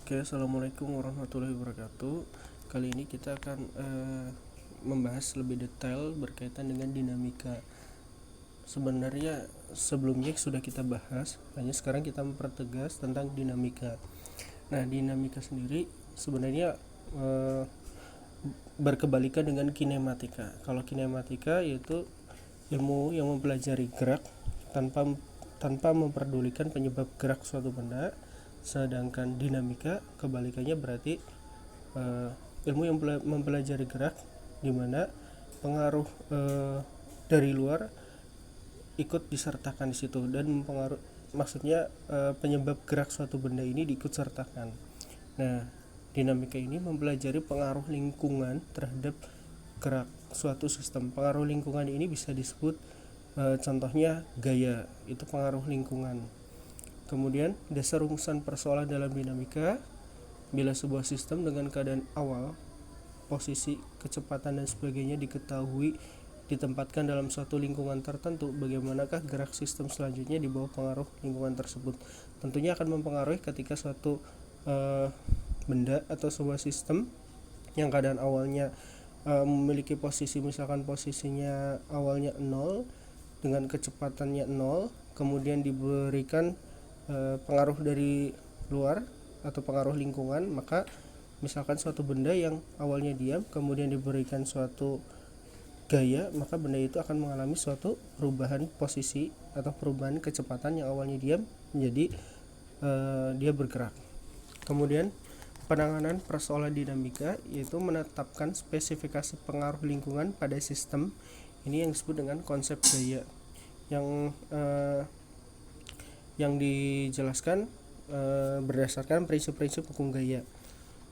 Oke, assalamualaikum warahmatullahi wabarakatuh. Kali ini kita akan membahas lebih detail berkaitan dengan dinamika. Sebenarnya sebelumnya sudah kita bahas, hanya sekarang kita mempertegas tentang dinamika. Nah, dinamika sendiri sebenarnya berkebalikan dengan kinematika. Kalau kinematika yaitu ilmu yang mempelajari gerak tanpa memperdulikan penyebab gerak suatu benda, sedangkan dinamika kebalikannya berarti ilmu yang mempelajari gerak di mana pengaruh dari luar ikut disertakan di situ dan mempengaruhi, maksudnya penyebab gerak suatu benda ini diikut sertakan. Nah, dinamika ini mempelajari pengaruh lingkungan terhadap gerak suatu sistem. Pengaruh lingkungan ini bisa disebut contohnya gaya, itu pengaruh lingkungan. Kemudian dasar rumusan persoalan dalam dinamika, bila sebuah sistem dengan keadaan awal, posisi, kecepatan dan sebagainya diketahui ditempatkan dalam suatu lingkungan tertentu, bagaimanakah gerak sistem selanjutnya di bawah pengaruh lingkungan tersebut. Tentunya akan mempengaruhi ketika suatu benda atau sebuah sistem yang keadaan awalnya memiliki posisi, misalkan posisinya awalnya 0 dengan kecepatannya 0, kemudian diberikan pengaruh dari luar atau pengaruh lingkungan, maka misalkan suatu benda yang awalnya diam kemudian diberikan suatu gaya, maka benda itu akan mengalami suatu perubahan posisi atau perubahan kecepatan yang awalnya diam menjadi dia bergerak. Kemudian penanganan persoalan dinamika yaitu menetapkan spesifikasi pengaruh lingkungan pada sistem. Ini yang disebut dengan konsep gaya yang dijelaskan berdasarkan prinsip-prinsip hukum gaya.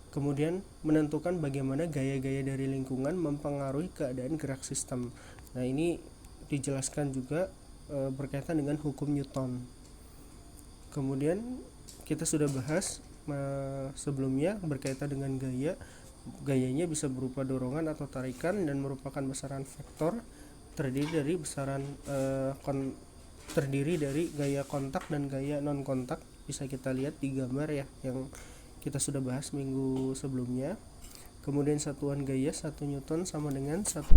Kemudian menentukan bagaimana gaya-gaya dari lingkungan mempengaruhi keadaan gerak sistem. Nah, ini dijelaskan juga berkaitan dengan hukum Newton. Kemudian kita sudah bahas sebelumnya berkaitan dengan gaya. Gayanya bisa berupa dorongan atau tarikan dan merupakan besaran vektor terdiri dari gaya kontak dan gaya non kontak. Bisa kita lihat di gambar ya yang kita sudah bahas minggu sebelumnya. Kemudian satuan gaya 1 Newton sama dengan 1.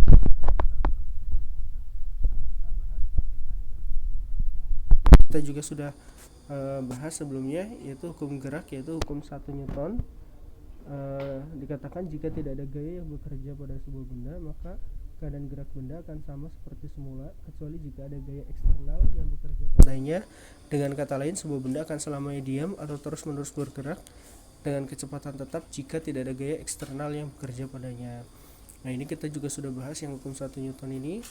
Kita juga sudah bahas sebelumnya, yaitu hukum gerak, yaitu hukum 1 Newton. Dikatakan jika tidak ada gaya yang bekerja pada sebuah benda, maka keadaan gerak benda akan sama seperti semula, kecuali jika ada gaya eksternal yang bekerja padanya. Dengan kata lain, sebuah benda akan selamanya diam atau terus-menerus bergerak dengan kecepatan tetap jika tidak ada gaya eksternal yang bekerja padanya. Nah, ini kita juga sudah bahas yang hukum 1 Newton ini.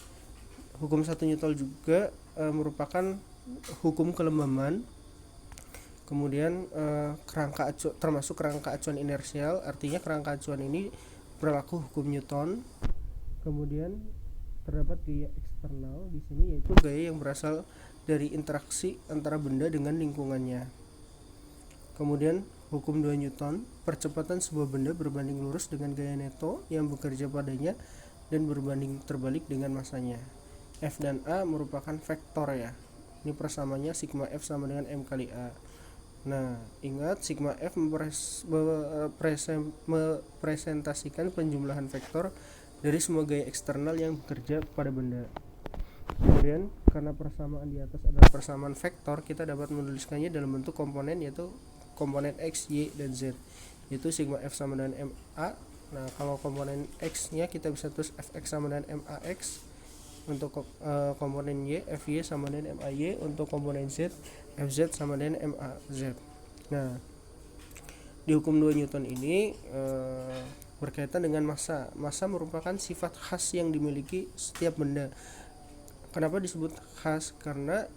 Hukum 1 Newton juga merupakan hukum kelembaban. Kemudian kerangka acuan, termasuk kerangka acuan inersial, artinya kerangka acuan ini berlaku hukum Newton. Kemudian terdapat gaya eksternal di sini, yaitu gaya yang berasal dari interaksi antara benda dengan lingkungannya. Kemudian hukum 2 Newton, percepatan sebuah benda berbanding lurus dengan gaya neto yang bekerja padanya dan berbanding terbalik dengan masanya. F dan A merupakan vektor ya. Ini persamaannya sigma F sama dengan M kali A. Nah, ingat sigma F merepresentasikan penjumlahan vektor dari semua gaya eksternal yang bekerja pada benda. Kemudian karena persamaan di atas adalah persamaan vektor, kita dapat menuliskannya dalam bentuk komponen, yaitu komponen X, Y, dan Z, yaitu sigma F sama dengan MA. Nah, kalau komponen X nya kita bisa tulis Fx sama dengan MAX. Untuk komponen Y, Fy sama dengan MAY. Untuk komponen Z, Fz sama dengan MAZ. Nah, di hukum 2 Newton ini berkaitan dengan massa. Massa merupakan sifat khas yang dimiliki setiap benda. Kenapa disebut khas? Karena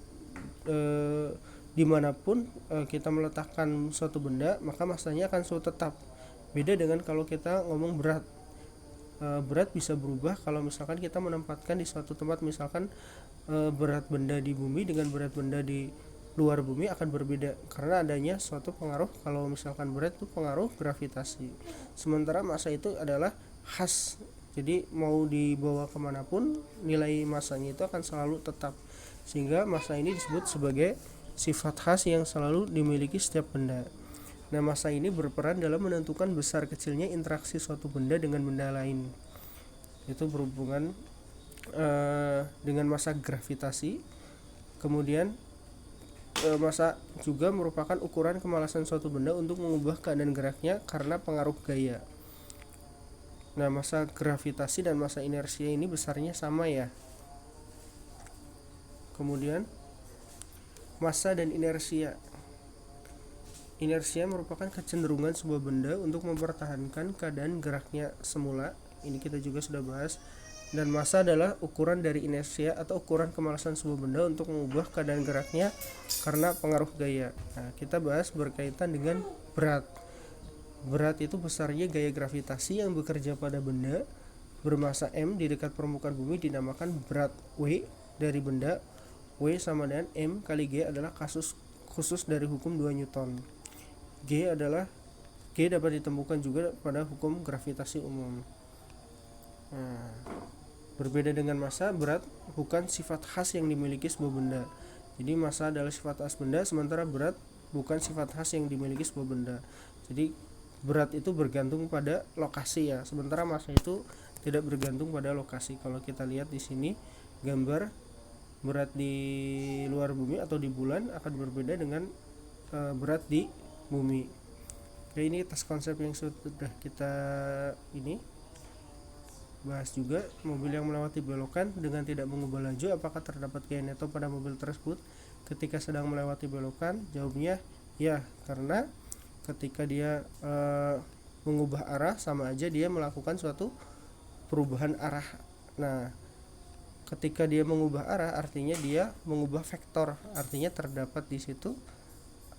dimanapun kita meletakkan suatu benda, maka massanya akan selalu tetap. Beda dengan kalau kita ngomong berat. Berat bisa berubah kalau misalkan kita menempatkan di suatu tempat, misalkan berat benda di bumi dengan berat benda di luar bumi akan berbeda karena adanya suatu pengaruh. Kalau misalkan berat itu pengaruh gravitasi, sementara massa itu adalah khas, jadi mau dibawa kemanapun nilai massanya itu akan selalu tetap, sehingga massa ini disebut sebagai sifat khas yang selalu dimiliki setiap benda. Nah, massa ini berperan dalam menentukan besar kecilnya interaksi suatu benda dengan benda lain. Itu berhubungan dengan massa gravitasi. Kemudian massa juga merupakan ukuran kemalasan suatu benda untuk mengubah keadaan geraknya karena pengaruh gaya. Nah, massa gravitasi dan massa inersia ini besarnya sama ya. Kemudian massa dan inersia. Inersia merupakan kecenderungan sebuah benda untuk mempertahankan keadaan geraknya semula. Ini kita juga sudah bahas. Dan massa adalah ukuran dari inersia atau ukuran kemalasan sebuah benda untuk mengubah keadaan geraknya karena pengaruh gaya. Nah, kita bahas berkaitan dengan berat. Berat itu besarnya gaya gravitasi yang bekerja pada benda bermassa M di dekat permukaan bumi dinamakan berat W dari benda. W sama dengan M kali G adalah kasus khusus dari hukum 2 Newton. G dapat ditemukan juga pada hukum gravitasi umum. Nah, berbeda dengan massa, berat bukan sifat khas yang dimiliki sebuah benda. Jadi massa adalah sifat khas benda, sementara berat bukan sifat khas yang dimiliki sebuah benda. Jadi berat itu bergantung pada lokasi ya, sementara massa itu tidak bergantung pada lokasi. Kalau kita lihat di sini gambar berat di luar bumi atau di bulan akan berbeda dengan berat di bumi. Oke, ini atas konsep yang sudah kita bahas juga. Mobil yang melewati belokan dengan tidak mengubah laju, apakah terdapat gaya neto pada mobil tersebut ketika sedang melewati belokan? Jawabnya ya, karena ketika dia mengubah arah sama aja dia melakukan suatu perubahan arah. Nah, ketika dia mengubah arah artinya dia mengubah vektor, artinya terdapat di situ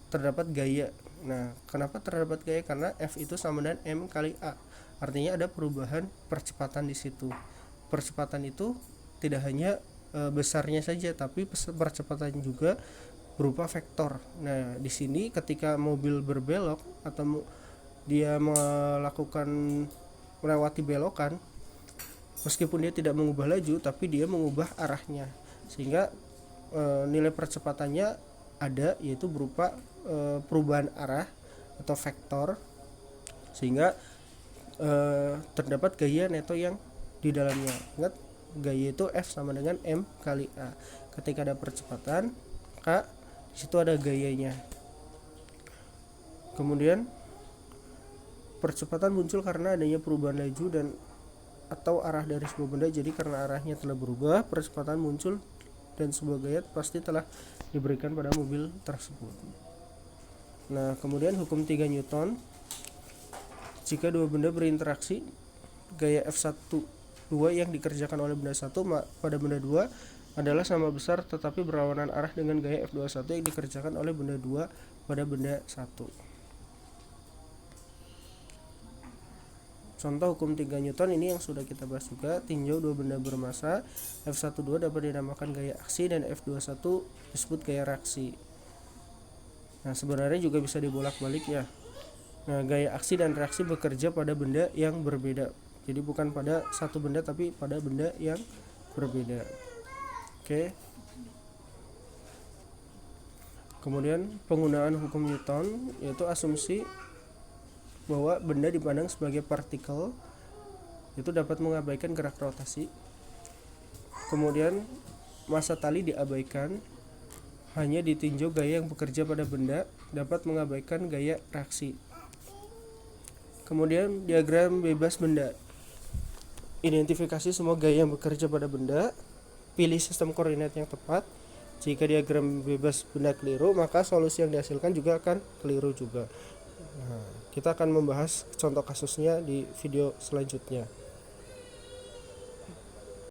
terdapat gaya. Nah, kenapa terdapat gaya? Karena F itu sama dengan M kali A. Artinya ada perubahan percepatan di situ. Percepatan itu tidak hanya besarnya saja, tapi percepatan juga berupa vektor. Nah, di sini ketika mobil berbelok atau dia melewati belokan, meskipun dia tidak mengubah laju, tapi dia mengubah arahnya, sehingga nilai percepatannya ada, yaitu berupa perubahan arah atau vektor, sehingga terdapat gaya neto yang di dalamnya. Ingat, gaya itu F sama dengan M kali A. Ketika ada percepatan, maka di situ ada gayanya. Kemudian percepatan muncul karena adanya perubahan laju dan atau arah dari sebuah benda. Jadi karena arahnya telah berubah, percepatan muncul dan sebuah gaya pasti telah diberikan pada mobil tersebut. Nah, kemudian hukum 3 Newton. Jika dua benda berinteraksi, gaya F1 2 yang dikerjakan oleh benda 1 pada benda 2 adalah sama besar tetapi berlawanan arah dengan gaya F21 yang dikerjakan oleh benda 2 pada benda 1. Contoh hukum 3 Newton ini yang sudah kita bahas juga. Tinjau dua benda bermassa, F12 dapat dinamakan gaya aksi dan F21 disebut gaya reaksi. Nah, sebenarnya juga bisa dibolak-balik ya. Nah, gaya aksi dan reaksi bekerja pada benda yang berbeda. Jadi bukan pada satu benda tapi pada benda yang berbeda. Oke. Kemudian penggunaan hukum Newton yaitu asumsi bahwa benda dipandang sebagai partikel itu dapat mengabaikan gerak rotasi. Kemudian massa tali diabaikan, hanya ditinjau gaya yang bekerja pada benda dapat mengabaikan gaya reaksi. Kemudian diagram bebas benda. Identifikasi semua gaya yang bekerja pada benda, pilih sistem koordinat yang tepat. Jika diagram bebas benda keliru, maka solusi yang dihasilkan juga akan keliru juga. Nah, kita akan membahas contoh kasusnya di video selanjutnya.